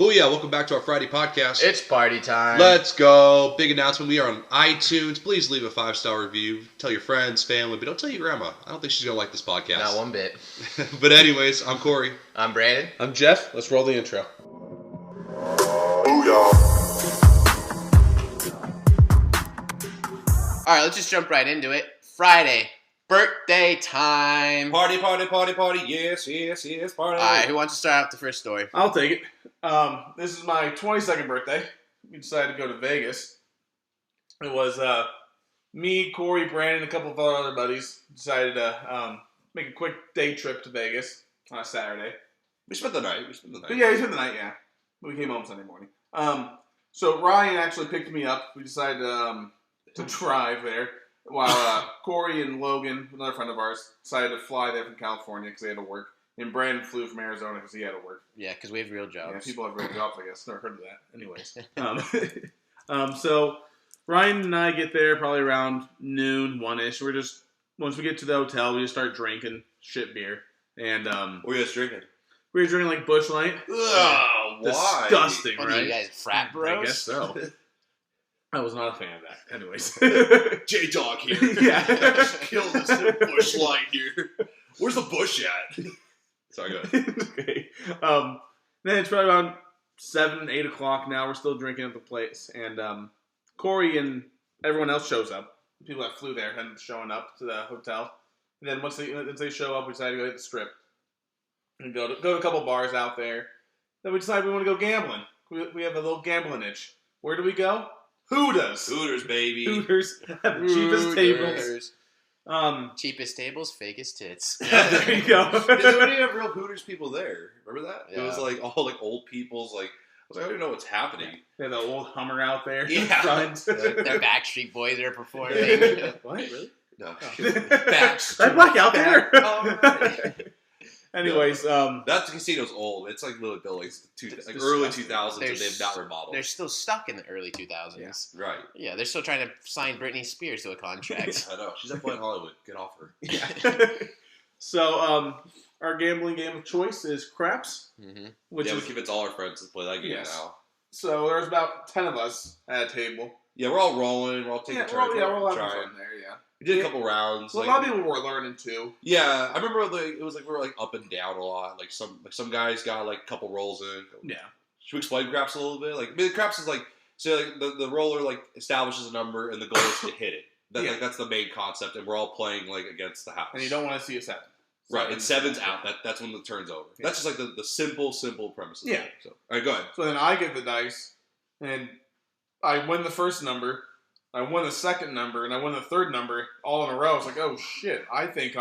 BooYah, welcome back to our Friday podcast. It's party time. Let's go. Big announcement. We are on iTunes. Please leave a 5-star review. Tell your friends, family, but don't tell your grandma. I don't think she's going to like this podcast. Not one bit. But anyways, I'm Corey. I'm Brandon. I'm Jeff. Let's roll the intro. All right, let's just jump right into it. Friday, birthday time. Party, party, party, party. Yes, yes, yes, party. All right, who wants to start out the first story? I'll take it. This is my 22nd birthday. We decided to go to Vegas. It was me, Corey, Brandon, a couple of our other buddies decided to make a quick day trip to Vegas on a Saturday. We spent the night. But yeah, we spent the night, yeah. We came home Sunday morning. So Ryan actually picked me up. We decided to drive there, while Corey and Logan, another friend of ours, decided to fly there from California because they had to work. And Brandon flew from Arizona because he had to work. Yeah, because we have real jobs. Yeah, people have real jobs, I guess. Never heard of that. Anyways. So Ryan and I get there probably around noon, 1-ish. Once we get to the hotel, we just start drinking shit beer. And What were you guys drinking? we were drinking like Busch Light. Ugh, why? Disgusting, What right? are you guys, frat bros? I guess so. I was not a fan of that. Anyways. J-Dog here. Yeah. Kill this Busch Light here. Where's the bush at? Sorry, go ahead. Okay. Then it's probably around 7, 8 o'clock now. We're still drinking at the place. And Corey and everyone else shows up. People that flew there and showing up to the hotel. And then once they show up, we decide to go hit the strip. And go to a couple bars out there. Then we decide we want to go gambling. We have a little gambling itch. Where do we go? Hooters. Hooters, baby. Hooters have the cheapest tables. Cheapest tables, fakest tits. Yeah, there you go. They didn't have real Hooters people there. Remember that? Yeah. It was like all like old people's like. I was like, I don't even know what's happening. They had the old Hummer out there. Yeah. Front. The Backstreet Boys are performing. What? Really? No. Is that black out there? Oh, Anyways, that casino's old. It's like literally built like early 2000s, and There's- they've not remodeled. They're still stuck in the early 2000s. Right. Yeah, they're still trying to sign Britney Spears to a contract. I know. She's up in Hollywood. Get off her. yeah. So, our gambling game of choice is craps, Mm-hmm. which Yeah, is we convince all our friends to play that game Yes. now. so. There's about 10 of us at a table. Yeah, we're all rolling. We're all taking turns. we're all having trying. fun there. Yeah. We did a couple rounds. Well, like, a lot of people were learning too. yeah, I remember it was like we were like up and down a lot. Like some guys got like a couple rolls in. Yeah. Should we explain craps a little bit? Like, I mean, craps is like, so like the roller like establishes a number and the goal is to hit it. Yeah. Like, that's the main concept, and we're all playing like against the house. And you don't want to see a 7. Right, and 7's out. That's when the turn's over. Yeah. That's just like the simple premise. Of the Yeah. game. So, all right, go ahead. So then I get the dice, and I win the first number, I win the second number, and I win the third number all in a row. It's like, oh shit, I think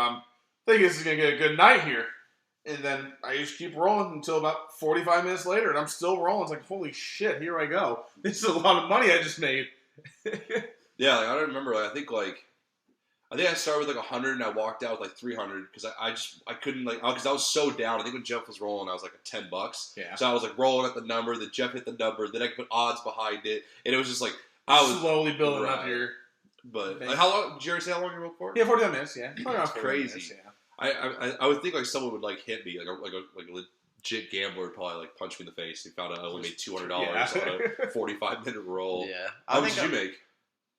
this is gonna get a good night here. And then I just keep rolling until about 45 minutes later, and I'm still rolling. It's like, holy shit, here I go. This is a lot of money I just made. Yeah, like, I don't remember. Like, I think I started with like 100 and I walked out with like 300 because I couldn't like because I was so down. I think when Jeff was rolling, I was like at $10. Yeah. So I was like rolling at the number. Then Jeff hit the number. Then I could put odds behind it, and it was just like I was slowly building up right. your. But like, how long? Did you already say how long you rolled for? Yeah, 45 minutes. Yeah, probably around That's 45 crazy. minutes, yeah. I would think like someone would like hit me like a legit gambler would probably like punch me in the face. He found out I only made $200 on a 45-minute roll. Yeah. How much did you make?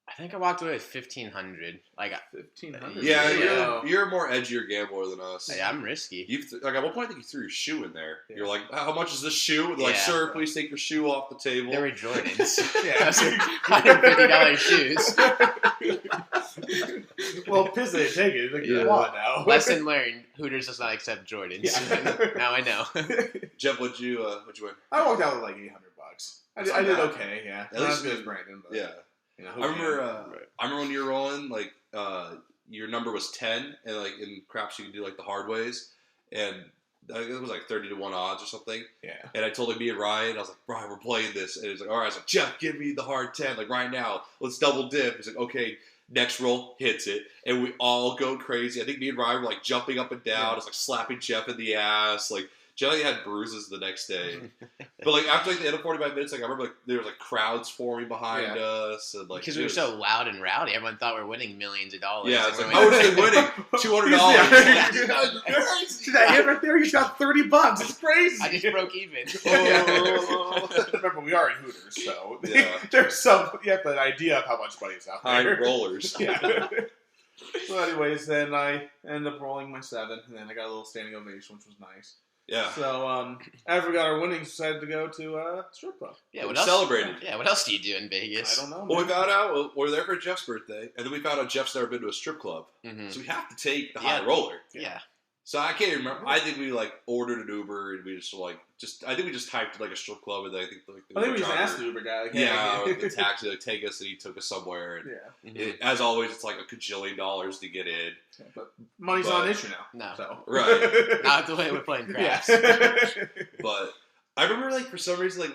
I think I walked away with 1,500. Like, 1,500. Yeah, you're a more edgier gambler than us. hey, I'm risky. Like at one point, I think you threw your shoe in there. You're like, "How much is this shoe?" And they're like, Yeah. "Sir, please take your shoe off the table." They were Jordans. Yeah. Those are $150 shoes. Well, piss they take it. Like, Yeah. come on now. Lesson learned: Hooters does not accept Jordans. Yeah. Now I know. Jeff, what'd you win? I walked out with like $800. I did not okay, yeah. At Not least as good as Brandon, but Yeah, you know, I remember when you were rolling, like your number was 10, and like in craps you can do like the hard ways, and it was like 30 to 1 odds or something. Yeah. And I told me and Ryan, I was like, Ryan, we're playing this, and he was like, all right. I was like, Jeff, give me the hard 10, like right now. Let's double dip. He's like, okay. Next roll hits it, and we all go crazy. I think me and Ryan were like jumping up and down. Yeah. I was like slapping Jeff in the ass. Like Jelly had bruises the next day. But like after like the end of 45 minutes, like I remember like there was like crowds forming behind us, and like Because we were so loud and rowdy, everyone thought we were winning millions of dollars. Yeah, it's And like, we're oh, we're just winning $200. See that hit right there? You got $30. It's crazy. I just broke even. Oh. remember we are in Hooters, so Yeah. there's some. You have an idea of how much money's out High there. rollers. Yeah. So, anyways, then I ended up rolling my 7, and then I got a little standing ovation, which was nice. Yeah. So, after we got our winnings, decided to go to strip club. Yeah, We celebrated. Yeah, what else do you do in Vegas? I don't know. Well, we man. found out we were there for Jeff's birthday, and then we found out Jeff's never been to a strip club, Mm-hmm. so we have to take the Yeah. high roller. Yeah. So I can't remember. I think we ordered an Uber, and we just I think we just typed a strip club, and I think I think we just asked the Uber guy. Like, Yeah, or hey. the taxi to take us, and he took us somewhere. And Yeah. Mm-hmm. as always, it's like $1 gajillion to get in. But money's not an issue now. No. So. Right. Not the way we're playing craps. Yeah. But I remember for some reason I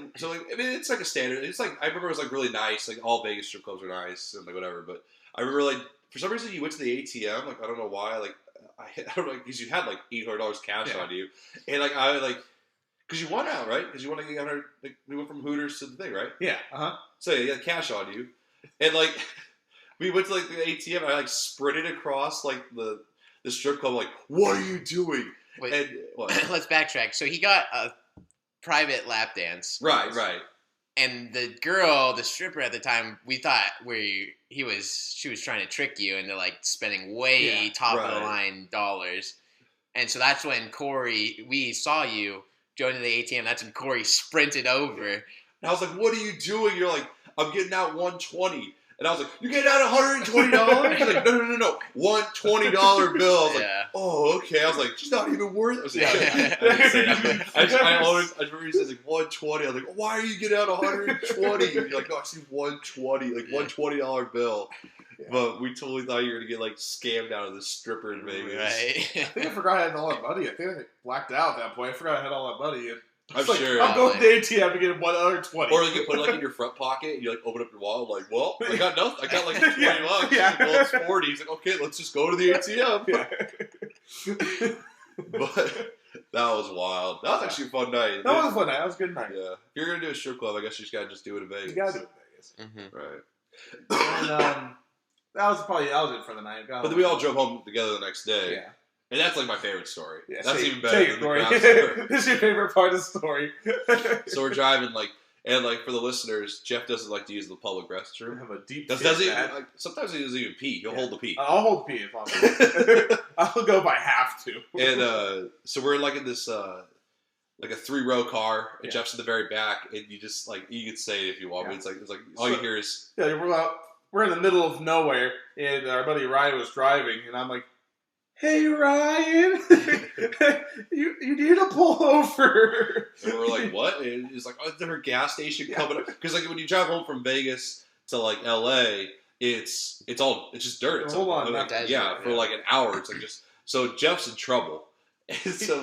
mean it's like a standard. It's I remember it was really nice. All Vegas strip clubs are nice and whatever. But I remember for some reason you went to the ATM. I don't know why. I don't know because you had $800 cash on you, and because you won out, right? Because you won $800. We went from Hooters to the thing, right? Yeah. So you had cash on you, and we went to the ATM. And I sprinted across the strip club. What are you doing? Wait, And what? let's backtrack. So he got a private lap dance. Right. And the girl, the stripper at the time, we thought she was trying to trick you into spending way top of the line dollars. And so that's when we saw you go to the ATM. That's when Corey sprinted over. And I was like, "What are you doing?" You're like, "I'm getting out $120." And I was like, "You getting out $120?" He's like, "No, $120 bill." I was like, "Oh, okay." I was like, "She's not even worth it." I was like, I didn't say that. I remember he says 120. I was like, "Why are you getting out 120?" And you're like, "No, I see 120, $120 bill." Yeah. But we totally thought you were gonna get scammed out of this stripper in Vegas. Right. I think I forgot I had all that money. I think I blacked out at that point. I forgot I had all that money. And I'm sure. I'm going to the ATM to get another 20. Or you put it in your front pocket and you open up your wallet well, I got nothing. I got 20 bucks. Yeah. Well, it's 40. He's like, okay, let's just go to the ATM. Yeah. But that was wild. That was actually a fun night. That was a fun night. That was a good night. Yeah. If you're gonna do a strip club, I guess you just gotta do it in Vegas. You gotta do it in Vegas. Mm-hmm. Right. And that was it for the night. But then we all drove home together the next day. Yeah. And that's my favorite story. Yeah, that's even better than the crowd story. This is your favorite part of the story. So we're driving and for the listeners, Jeff doesn't like to use the public I restroom. have a deep Does he? Sometimes he doesn't even pee. He'll hold the pee. I'll hold the pee if I'm I'll go if I have to. And so we're in this a 3-row car, and Jeff's in the very back, and you just you can say it if you want, but it's all you hear is we're in the middle of nowhere, and our buddy Ryan was driving, and I'm like, "Hey Ryan, you need to pull over." And we're like, "What?" And he's like, "Oh, is there a gas station coming up?" Because when you drive home from Vegas to LA, it's just dirt. It's Hold on, for an hour. It's just so Jeff's in trouble, and so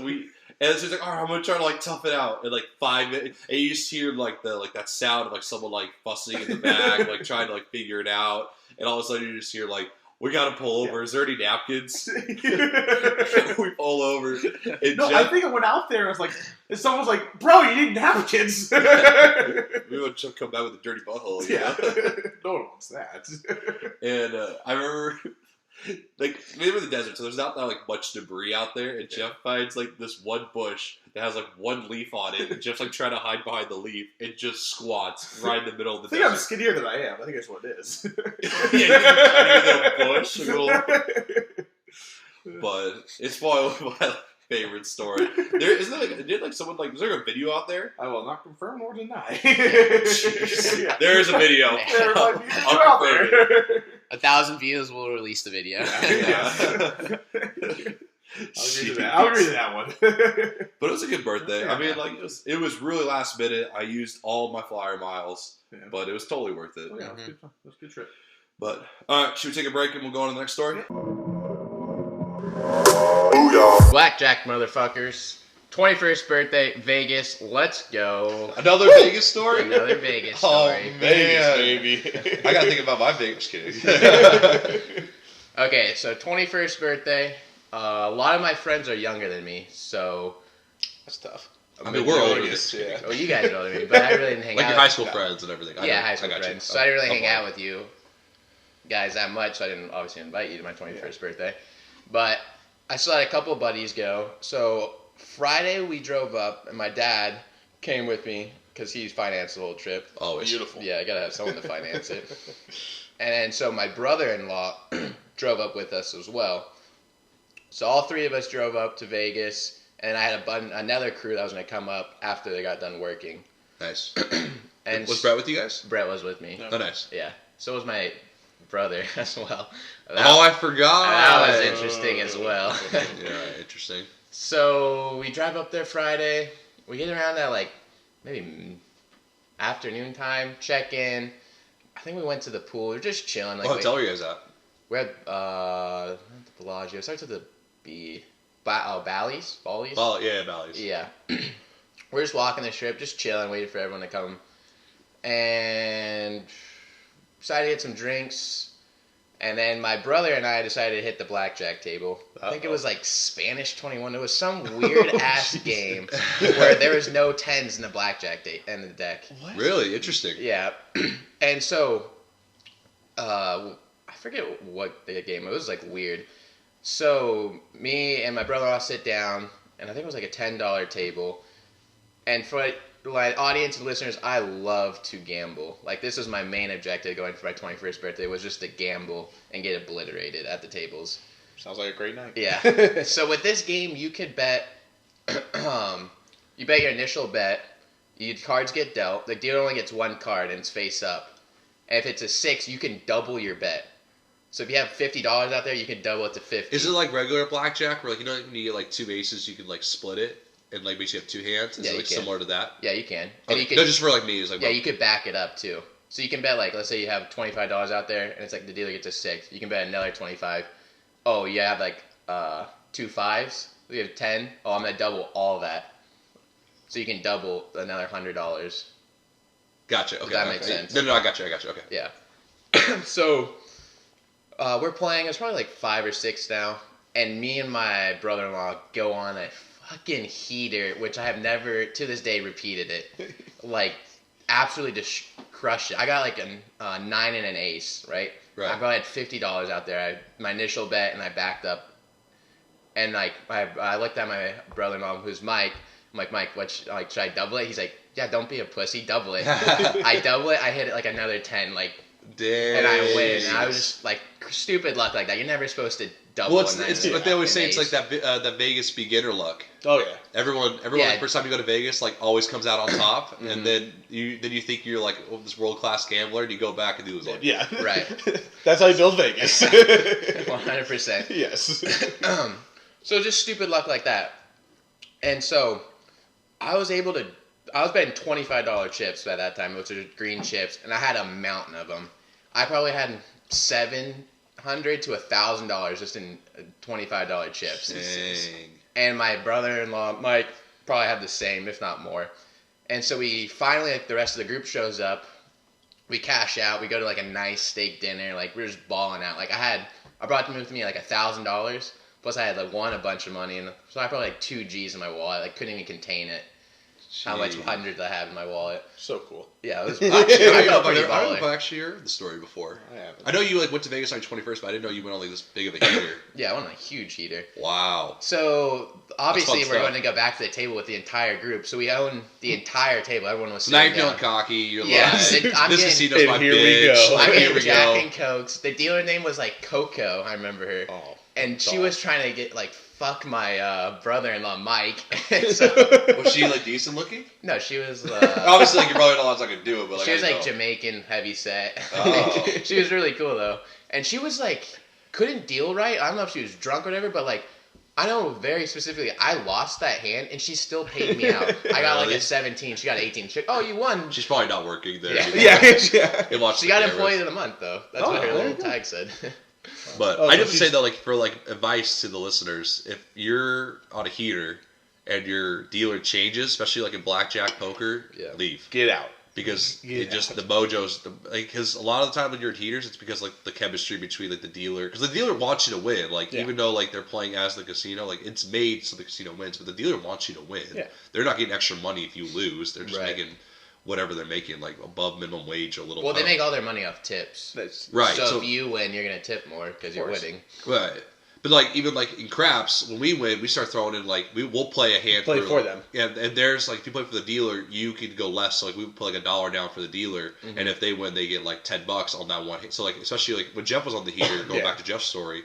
and so he's like, "All right, I'm gonna try to tough it out." In 5 minutes, and you just hear that sound of someone fussing in the back, trying to figure it out, and all of a sudden you just hear "We gotta pull over. Is there any napkins?" We pull over. And I think I went out there and someone was like, "Bro, you need napkins." We would just come back with a dirty butthole. Yeah, no one wants that. And I remember, we were in the desert, so there's not that much debris out there. And Jeff finds this one bush that has one leaf on it, and Jeff's trying to hide behind the leaf and just squats right in the middle of the I think desert. I'm skinnier than I am. I think that's what it is. Yeah, little bush, but it's probably my favorite story. There isn't someone is there a video out there? I will not confirm nor deny. Yeah. There is a video. There might be I'll out confirm there. 1,000 views, we'll release the video. Yeah. I'll agree to that one. But it was a good birthday. I mean, it was really last minute. I used all my flyer miles, but it was totally worth it. Oh, yeah, it was a good trip. But all right, should we take a break and we'll go on to the next story? BooYah. Blackjack, motherfuckers. 21st birthday, Vegas. Let's go. Another Vegas story? Another Vegas Oh, story. Vegas, baby. I gotta think about my Vegas kids. Okay, so 21st birthday. A lot of my friends are younger than me, so That's tough. I mean, we're older. Yeah. well, you guys are older than me, but I really didn't hang out. Your high school friends and everything. High school friends. So I didn't really hang Okay. out with you guys that much, so I didn't obviously invite you to my 21st birthday. But I still had a couple buddies go. So Friday we drove up, and my dad came with me because he financed the whole trip. Always. Beautiful. Yeah, I gotta have someone to finance it. And so my brother-in-law drove up with us as well. So all three of us drove up to Vegas, and I had another crew that was going to come up after they got done working. Nice. And was Brett with you guys? Brett was with me. Oh, nice. Yeah. So was my brother as well. I forgot. That was interesting as well. Yeah, interesting. So we drive up there Friday. We get around at like maybe afternoon time, check in. I think we went to the pool. We were just chilling. Like, What hotel were you guys at? We're at the Bellagio. It starts with the Bally's? Oh, yeah, Bally's. Yeah. We're just walking the strip, just chilling, waiting for everyone to come. And decided to get some drinks. And then my brother and I decided to hit the blackjack table. I think it was like Spanish 21. It was some weird-ass game where there was no tens in the blackjack end of the deck. What? Really? Interesting. Yeah. And so, I forget what the game was. It was like weird. So, me and my brother-in-law sit down, and I think it was like a $10 table. And for my audience and listeners, I love to gamble. Like, this was my main objective going for my 21st birthday, was just to gamble and get obliterated at the tables. Sounds like a great night. Yeah. So with this game, you could bet, you bet your initial bet, your cards get dealt, the dealer only gets one card and it's face up. And if it's a 6, you can double your bet. So if you have $50 out there, you can double it to 50. Is it like regular blackjack where, like, you know, when you get like 2 aces, you can like split it? And like basically have 2 hands? Is it like similar to that? Yeah, you can. Okay. And you can, no, just for like me. It's like, yeah, you could back it up too. So you can bet, like, let's say you have $25 out there, and it's like the dealer gets a 6. You can bet another 25. Oh, you have like 2 5s. We have 10. Oh, I'm gonna double all that. So you can double another $100. Gotcha. Okay. Does that make sense? No, I got you. Okay. Yeah. So we're playing. It's probably like 5 or 6 now, and me and my brother-in-law go on a fucking heater, which I have never to this day repeated it. Like, absolutely just crushed it. I got like a 9 and an ace, right? Right. I probably had $50 out there. My initial bet, and I backed up. And like I looked at my brother-in-law, who's Mike. I'm like, Mike, should I double it? He's like, yeah, don't be a pussy, double it. I double it. I hit it like another 10, like, damn. and I win. And I was just like, stupid luck like that. You're never supposed to double. Well, it's what they always say. It's like that Vegas beginner luck. Oh yeah. Everyone, Yeah. the first time you go to Vegas, like, always comes out on top, Mm-hmm. and then you think you're like this world class gambler, and you go back and do it. Yeah. Right. That's how you build Vegas. 100%. Yes. So just stupid luck like that. And so I was betting $25 chips by that time, which are green chips, and I had a mountain of them. I probably had $700 to $1,000 just in $25 chips. Dang. And my brother-in-law, Mike, probably had the same, if not more. And so we finally, like, the rest of the group shows up. We cash out. We go to like a nice steak dinner. Like, we're just balling out. Like, I brought them with me like $1,000. Plus, I had like won a bunch of money, and so I probably like 2 G's in my wallet. Like, couldn't even contain it. How much hundreds I have in my wallet. So cool. Yeah, it was. I don't know if I actually heard the story before. I know you like went to Vegas on your 21st, but I didn't know you went on like this big of a heater. Yeah, I went on a huge heater. Wow. So obviously That's we're fun going to go back to the table with the entire group. So we own the entire table. Everyone was So now sitting you're down. feeling cocky. You're Yeah, like, I'm this getting- casino's my and here we bitch. go. I'm Here getting we Jack go. and Cokes. The dealer name was like Coco. I remember her. Oh. And she God. was trying to get like fuck my brother-in-law Mike. So, Was she like decent looking? no, she was. Obviously, like your brother-in-law's not gonna do it, but like She was I like know. Jamaican, heavy set. Oh. She was really cool though, and she was like couldn't deal right. I don't know if she was drunk or whatever, but like I know very specifically, I lost that hand and she still paid me out. I got like Really? a 17. She got 18. She, oh, you won. She's probably not working there. Yeah. Yeah. They watch She the got cameras. employee of the month though. That's Oh, what her there little you go. tag said. But Oh, I so have to say she's- though, like for like advice to the listeners, if you're on a heater and your dealer changes, especially like in blackjack, poker, Yeah. leave Get out. because Get it just out. the mojo's because a lot of the time when you're at heaters, it's because like the chemistry between like the dealer because the dealer wants you to win. Like Yeah. even though like they're playing as the casino, like it's made so the casino wins, but the dealer wants you to win. Yeah. They're not getting extra money if you lose. They're just Right. making whatever they're making, like above minimum wage or a little. Well, they more. make all their money off tips. That's Right. So, So if you win, you're gonna tip more because you're course. winning. right. But like even like in craps, when we win, we start throwing in like we'll play a hand for them. Yeah, and there's like if you play for the dealer, you can go less. So like we put like $1 down for the dealer, and if they win, they get like $10 on that one hit. So like especially like when Jeff was on the heater, going back to Jeff's story,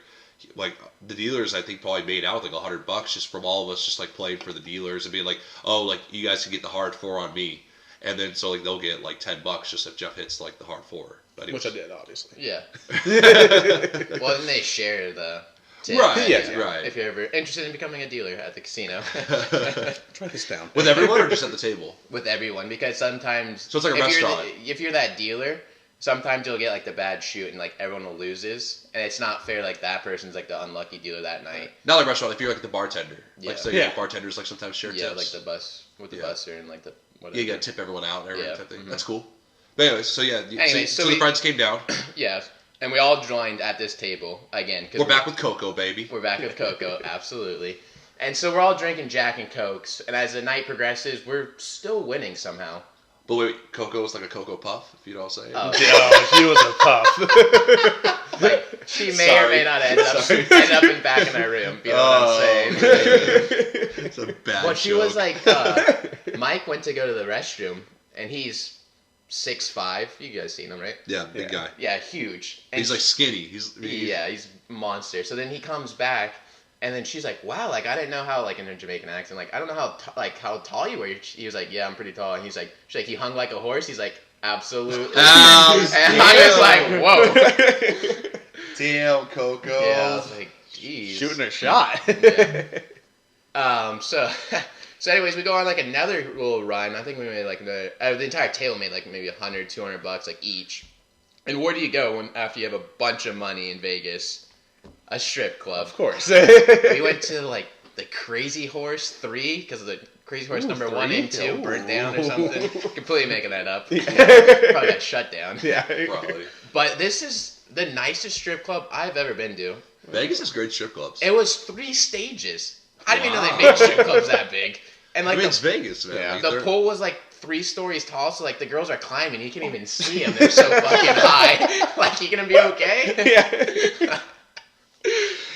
like the dealers I think probably made out like $100 just from all of us just like playing for the dealers and being like, oh like you guys can get the hard 4 on me, and then so like they'll get like $10 just if Jeff hits like the hard 4. Which I did obviously. Yeah. Well, then they share the. Right, right. If you're ever interested in becoming a dealer at the casino. Try this down. With everyone or just at the table? With everyone, because sometimes... So it's like a restaurant. If you're that dealer, sometimes you'll get like the bad shoot and like everyone will loses. And it's not fair like that person's like the unlucky dealer that night. Not like a restaurant, if you're like the bartender. Yeah. Like so bartenders like sometimes share tips. Yeah, like the bus, with the busser and like the... whatever. Yeah, you gotta tip everyone out and everything type thing. That's cool. But anyways, so yeah. So we, the friends came down. Yeah. And we all joined at this table again. We're back with Coco, baby. We're back with Coco, absolutely. And so we're all drinking Jack and Cokes. And as the night progresses, we're still winning somehow. But wait, Coco was like a Cocoa Puff, if you don't say it. Oh, she was a puff. Like, she may or may not end up in back in our room. You know what I'm saying? It's a bad Well, she was like, Mike went to go to the restroom, and he's 6'5". You guys seen him, right? Yeah, big guy. Yeah, huge. And he's like skinny. He's monster. So then he comes back, and then she's like, "Wow, like I didn't know how like in her Jamaican accent, like I don't know how tall you were." He was like, "Yeah, I'm pretty tall." And she's like, "He hung like a horse." He's like, "Absolutely." And I was like, "Whoa." Damn, Coco. Yeah, I was like, "Geez." Shooting a shot. Yeah. So anyways, we go on like another little run. I think we made like the entire table made like maybe $100, $200 like each. And where do you go after you have a bunch of money in Vegas? A strip club. Of course. We went to like the Crazy Horse 3 because the Crazy Horse number 3? 1 and 2 burnt down or something. Completely making that up. Yeah. Probably got shut down. Yeah, probably. But this is the nicest strip club I've ever been to. Vegas has great strip clubs. It was 3 stages. I didn't even know they made strip clubs that big. And like it's Vegas, man. Yeah. Like, the pool was like 3 stories tall, so like the girls are climbing, you can't even see them. They're so fucking high. Like, you gonna be okay? Yeah.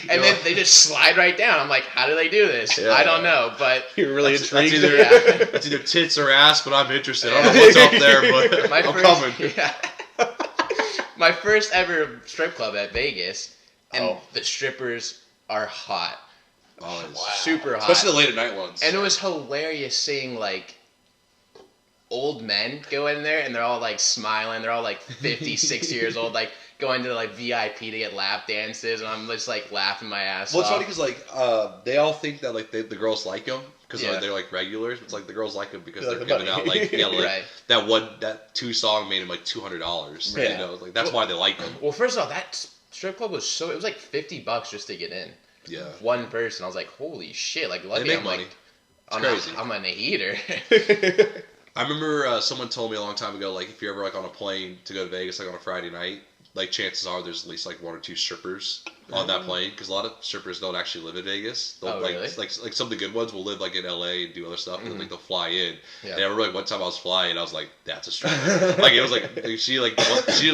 And then they just slide right down. I'm like, how do they do this? Yeah. I don't know, but You're really intrigued. That's either tits or ass, but I'm interested. I don't know what's up there, but I'm coming. Yeah. My first ever strip club at Vegas, and the strippers are hot. Oh, Super hot. Especially the late at night ones. And it was hilarious seeing like old men go in there and they're all like smiling. They're all like 50, 60 years old, like going to like VIP to get lap dances, and I'm just like laughing my ass off. Well, it's funny because like they all think that like the girls like them because they're like regulars. It's like the girls like them because they're giving out like right. that 2 song made them like $200. Right. You know, like that's why they like them. Well, first of all, that strip club was it was like $50 just to get in. Yeah. One person. I was like, holy shit! Like, lucky they make I'm money. Like, it's crazy. I'm on a heater. I remember someone told me a long time ago, like if you're ever like on a plane to go to Vegas, like on a Friday night, like chances are there's at least like 1 or 2 strippers on that plane because a lot of strippers don't actually live in Vegas. They'll, really? Like some of the good ones will live like in LA and do other stuff, and then like they'll fly in. Yeah. And I remember like one time I was flying, I was like, that's a stripper. Like it was like she didn't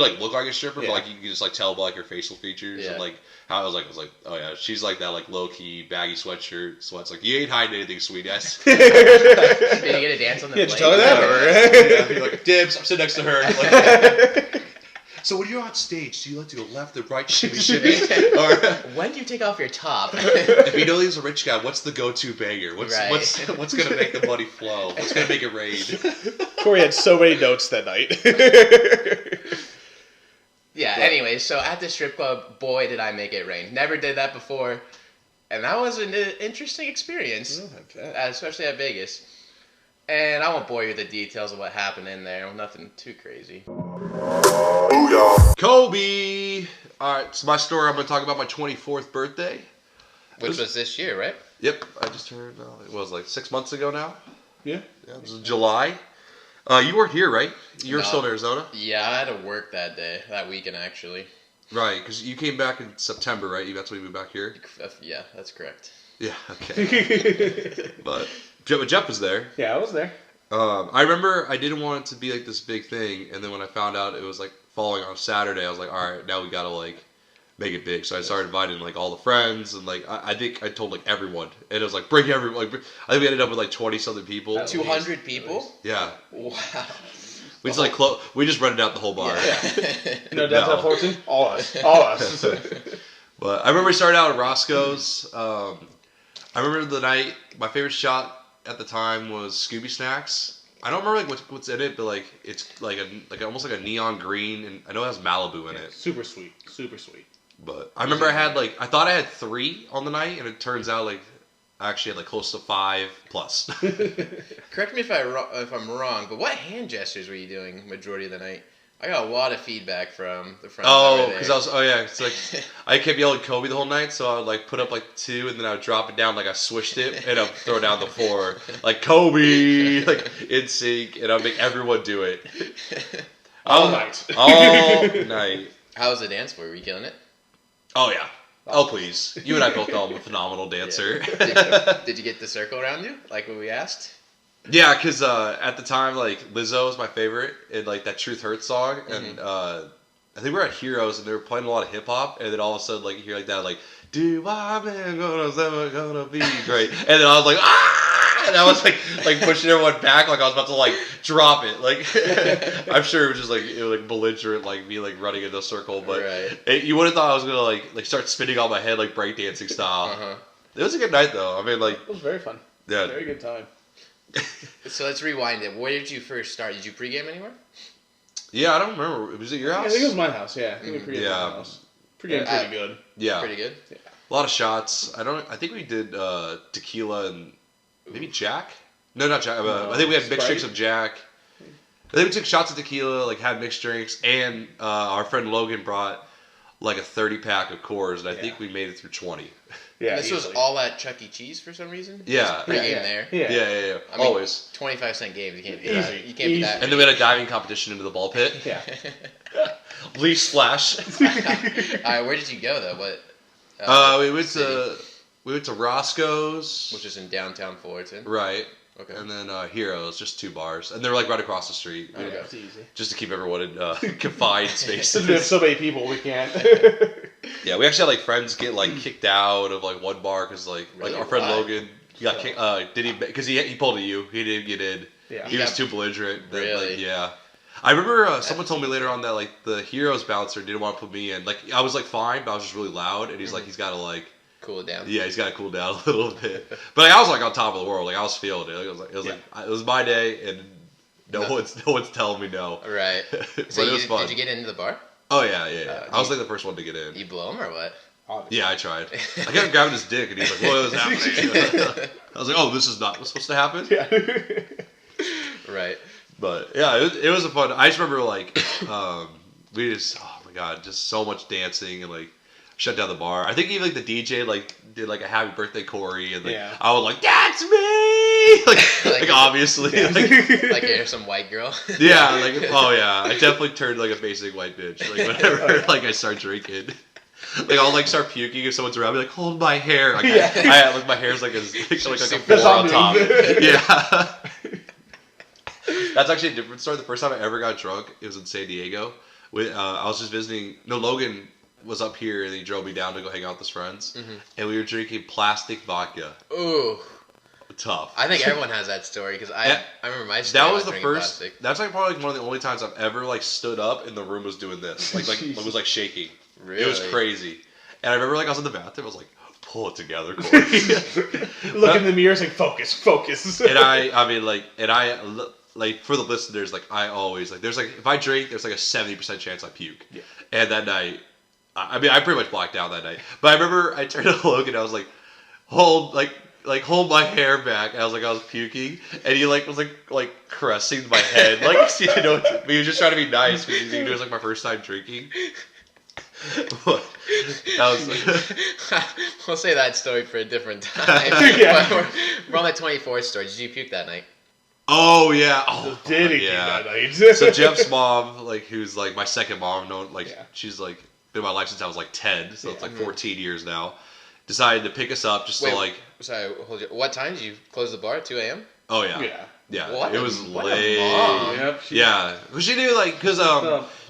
like look like a stripper, but like you can just like tell by like her facial features and like how I was like, oh yeah, she's like that like low key baggy sweats. Like you ain't hiding anything, sweet-ass. Did you get a dance on the plane? Did you tell her that? You're like, dibs. I'm sitting next to her. Like, so when you're on stage, do you like to go left or right, shimmy? Or when do you take off your top? if you know he's a rich guy, what's the go-to banger? What's gonna make the money flow? What's gonna make it rain? Corey had so many notes that night. Yeah, anyway, so at the strip club, boy, did I make it rain. Never did that before. And that was an interesting experience, especially at Vegas. And I won't bore you with the details of what happened in there. Nothing too crazy. BooYah. Kobe! Alright, so my story, I'm going to talk about my 24th birthday. Which was this year, right? Yep, I just turned, it was like 6 months ago now. Yeah. It was July. You weren't here, right? You were still in Arizona? Yeah, I had to work that weekend actually. Right, because you came back in September, right? That's when you moved back here? Yeah, that's correct. Yeah, okay. But Jeff was there. Yeah, I was there. I remember I didn't want it to be like this big thing, and then when I found out it was like falling on Saturday, I was like, all right, now we gotta like make it big. So I started inviting like all the friends, and like I think I told like everyone, and it was like bring everyone. Like, I think we ended up with like 20-something people. 200 people? Yeah. Wow. We just like we just rented out the whole bar. Yeah. No downtown Fullerton? All us. But I remember we started out at Roscoe's. I remember the night, my favorite shot at the time was Scooby Snacks. I don't remember like what's in it, but like it's like almost like a neon green, and I know it has Malibu in it. Super sweet. But I remember I thought I had 3 on the night, and it turns out like I actually had like close to 5+. Correct me if I'm wrong, but what hand gestures were you doing majority of the night? I got a lot of feedback from the friends. Because it's like I kept yelling Kobe the whole night, so I would like put up like 2, and then I would drop it down like I swished it, and I'd throw it down the floor like Kobe, like in sync, and I'd make everyone do it all night. How was the dance floor? Were you killing it? Oh yeah. Oh please, you and I both know I'm a phenomenal dancer. Yeah. Did you get the circle around you like what we asked? Yeah, because at the time, like, Lizzo was my favorite, and, like, that Truth Hurts song, and I think we were at Heroes, and they were playing a lot of hip-hop, and then all of a sudden, like, you hear, like, that, like, do I been gonna be great, and then I was like, ah, and I was, like pushing everyone back, like, I was about to, like, drop it, like, I'm sure it was just, like, belligerent, like, me, like, running in a circle, but you would have thought I was gonna, like, start spinning on my head, like, breakdancing style. It was a good night, though. I mean, like... It was very fun. Yeah. Very good time. So let's rewind it. Where did you first start? Did you pregame anywhere? Yeah, I don't remember. Was it your house? I think it was my house. Yeah, I think we pregamed at my house. Pregamed pretty good. Yeah, pretty good. Yeah. A lot of shots. I think we did tequila and maybe Jack. No, not Jack. I think we had mixed drinks of Jack. I think we took shots of tequila, like had mixed drinks, and our friend Logan brought like a 30-pack of Coors, and I think we made it through 20. Yeah, this was all at Chuck E. Cheese for some reason? Yeah. Pre-game there? Yeah. I mean, always. 25-cent games. You can't be that. And then we had a diving competition into the ball pit. Yeah. Leaf splash. Where did you go, though? What? We went to Roscoe's. Which is in downtown Fullerton. Right. Okay. And then Heroes, just 2 bars. And they're like right across the street. Okay. It's easy. Just to keep everyone in confined spaces. Since we have so many people, we can't. Yeah, we actually had like friends get like kicked out of like one bar because like our friend Logan got kicked. Did he? Because he pulled a U. He didn't get in. Yeah. He was too belligerent. Really? Like, yeah. I remember someone told me later on that like the Heroes bouncer didn't want to put me in. Like I was like fine, but I was just really loud, and he's like he's got to like cool it down. Yeah, he's got to cool down a little bit. But like, I was like on top of the world. Like I was feeling it. Like, it was my day, and no one's telling me no. Right. But So it was fun. Did you get into the bar? Oh yeah. I was like the first one to get in. You blow him or what? Obviously. Yeah, I tried. I kept grabbing his dick, and he's like, "What is happening?" I was like, "Oh, this is not what's supposed to happen." Yeah. Right. But yeah, it was a fun. I just remember like we just oh my god, just so much dancing and like shut down the bar. I think even like the DJ like did like a happy birthday Corey, and like I was like, "That's me!" like obviously like you're some white girl. Yeah, like oh yeah, I definitely turned like a basic white bitch. Like whenever like I start drinking. Like I'll like start puking if someone's around me, like hold my hair. Like I like my hair's like a 4 on top. Yeah. That's actually a different story. The first time I ever got drunk, it was in San Diego. I was just visiting. No, Logan was up here, and he drove me down to go hang out with his friends, and we were drinking plastic vodka. Ooh. Tough. I think everyone has that story because I remember my story. That was the first. Plastic. That's like probably like one of the only times I've ever like stood up and the room was doing this. Like it was like shaking. Really? It was crazy. And I remember like I was in the bathroom. I was like, pull it together, Corey. Look in the mirror, and focus. And I mean like for the listeners, like I always like there's like if I drink, there's like a 70% chance I puke. Yeah. And that night, I mean I pretty much blacked out that night. But I remember I turned to Logan. I was like, hold my hair back. And I was puking, and he like was like caressing my head, like you know. But he was just trying to be nice because it was like my first time drinking. That was we'll say that story for a different time. Yeah. We're on that 24th story. Did you puke that night? Oh yeah. Oh, did he puke that night? So Jeff's mom, like who's like my second mom, she's like been in my life since I was like 10, so it's like 14 years now. Decided to pick us up just to like. Sorry, hold you. What time did you close the bar? 2 a.m. Oh yeah. Yeah. Yeah, What it was what late. a mom. Yep, Yeah, because she knew because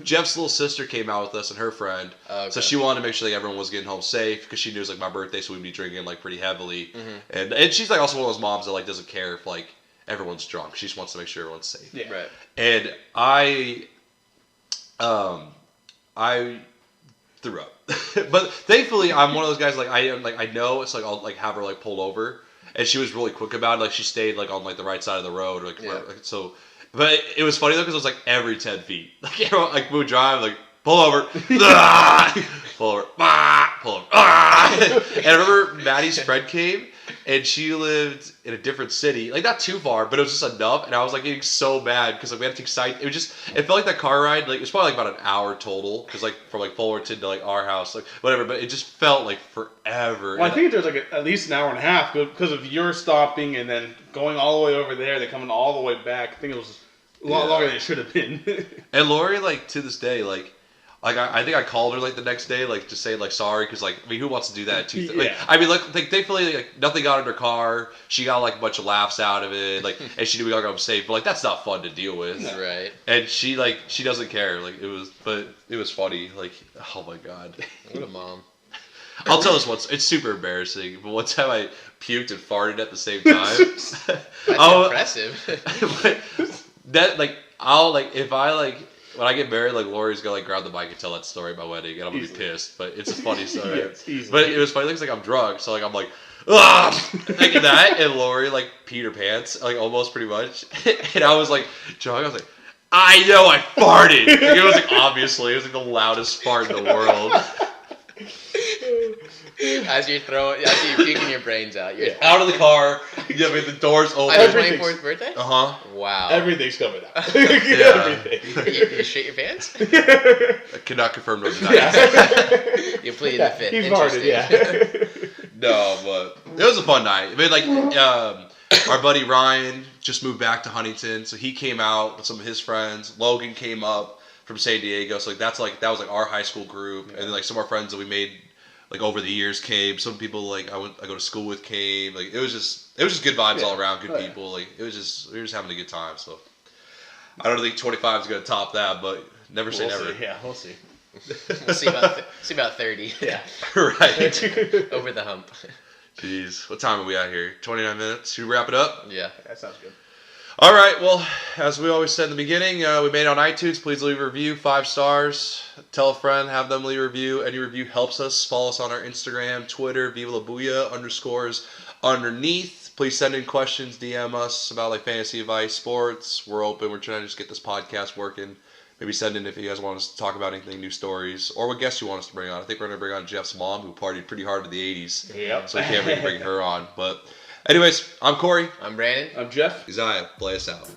Jeff's little sister came out with us and her friend, so she wanted to make sure like everyone was getting home safe because she knew it was like my birthday, so we'd be drinking like pretty heavily, and she's like also one of those moms that like doesn't care if like everyone's drunk. She just wants to make sure everyone's safe. Yeah. Right. And I threw up, but thankfully I'm one of those guys I know it's like I'll like have her like pull over. And she was really quick about it. Like she stayed like on like the right side of the road, so. But it was funny though because it was like every 10 feet. Like we would drive, like pull over, pull over, pull over. And I remember Maddie's friend came, and she lived in a different city, like not too far, but it was just enough. And I was like getting so mad because like we had to take sight. It felt like that car ride, like it was probably like about an hour total, because like from like Fullerton to like our house, like whatever. But it just felt like forever. Well, I think there's like at least an hour and a half because of your stopping and then going all the way over there, then coming all the way back. I think it was a lot longer than it should have been. And Lori, like to this day, like I think I called her like the next day, like to say like sorry, because like I mean who wants to do that? Like I mean like thankfully like nothing got in her car. She got like a bunch of laughs out of it, like and she knew we got home safe. But like that's not fun to deal with, right? And she doesn't care. Like it was funny. Like oh my god, What a mom. I'll tell this once. It's super embarrassing, but one time I puked and farted at the same time. That's impressive. That like I'll like if I like. When I get married, like Lori's gonna like grab the mic and tell that story at my wedding, and I'm gonna be pissed. But it's a funny story. But it was funny. Looks like I'm drunk, so like I'm like, like that, and Lori like peed her pants, like almost pretty much. And I was like drunk. I was like, I know I farted. Like, it was like obviously it was like the loudest fart in the world. As you're puking your brains out. You're out of the car. Yeah, I mean, the doors open. On your 24th birthday? Wow. Everything's coming out. Everything. You shit your pants? I cannot confirm nor deny. You pleaded the fifth. He's farted, yeah. No, but it was a fun night. I mean, like, our buddy Ryan just moved back to Huntington, so he came out with some of his friends. Logan came up from San Diego, so that was like our high school group, and then like some of our friends that we made like over the years came. Some people like I go to school with came. Like it was just good vibes all around, good people. Like we were just having a good time. So I don't think 25 is gonna top that, but never say never. Yeah, we'll see. We'll see about 30. Yeah. Right. Over the hump. Jeez, what time are we at here? 29 minutes. Should we wrap it up? Yeah. That sounds good. All right, well, as we always said in the beginning, we made it on iTunes. Please leave a review, 5 stars. Tell a friend, have them leave a review. Any review helps us. Follow us on our Instagram, Twitter, Viva BooYah _ underneath. Please send in questions, DM us about like fantasy advice, sports. We're open. We're trying to just get this podcast working. Maybe send in if you guys want us to talk about anything, new stories, or what guests you want us to bring on. I think we're going to bring on Jeff's mom, who partied pretty hard in the 80s. Yep. So we can't really bring her on. But anyways, I'm Corey. I'm Brandon. I'm Jeff. Isaiah, play us out.